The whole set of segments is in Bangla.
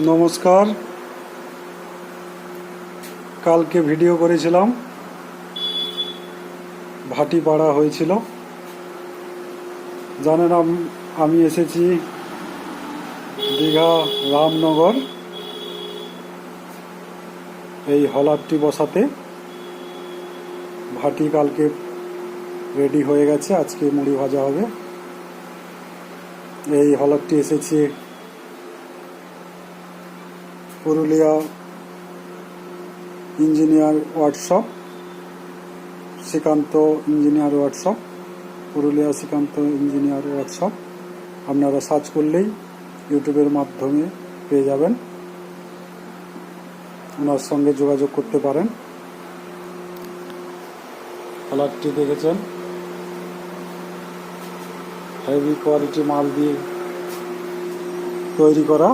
নমস্কার। কালকে ভিডিও করেছিলাম, ভাটি পাড়া হয়েছিল। জানেন আমি এসেছি দীঘা রামনগর এই হলারটি বসাতে। ভাটি কালকে রেডি হয়ে গেছে, আজকে মুড়ি ভাজা হবে। এই হলারটি এসেছে Purulia engineer workshop, Srikanta engineer workshop, Purulia Srikanta engineer workshop. আপনারা সার্চ করলেই ইউটিউবের মাধ্যমে পেয়ে যাবেন, ওনার সঙ্গে যোগাযোগ করতে পারেন। কালারটি দেখেছেন, হেভি কোয়ালিটি মাল দিয়ে তৈরি করা।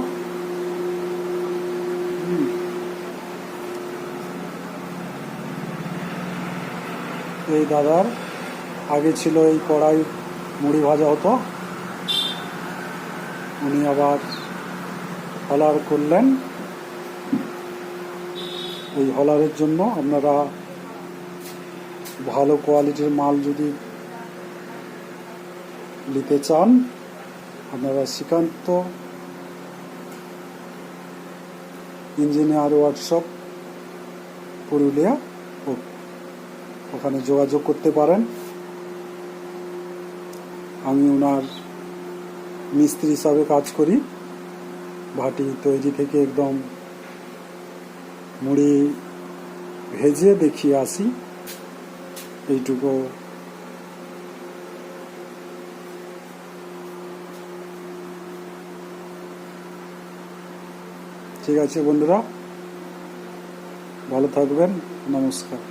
এই দাদার আগে ছিল এই কড়াই মুড়ি ভাজা হতো, উনি আবার হলার করলেন। এই হলারের জন্য আপনারা ভালো কোয়ালিটির মাল যদি নিতে চান, আপনারা শ্রীকান্ত ইঞ্জিনিয়ার ওয়ার্কশপ পুরুলিয়া ওখানে যোগাযোগ করতে পারেন। আমি ওনার মিস্ত্রি হিসাবে কাজ করি। ভাটি তৈরি থেকে একদম মুড়ি ভেজে দেখিয়ে আসি, এইটুকু। ঠিক আছে বন্ধুরা, ভালো থাকবেন। নমস্কার।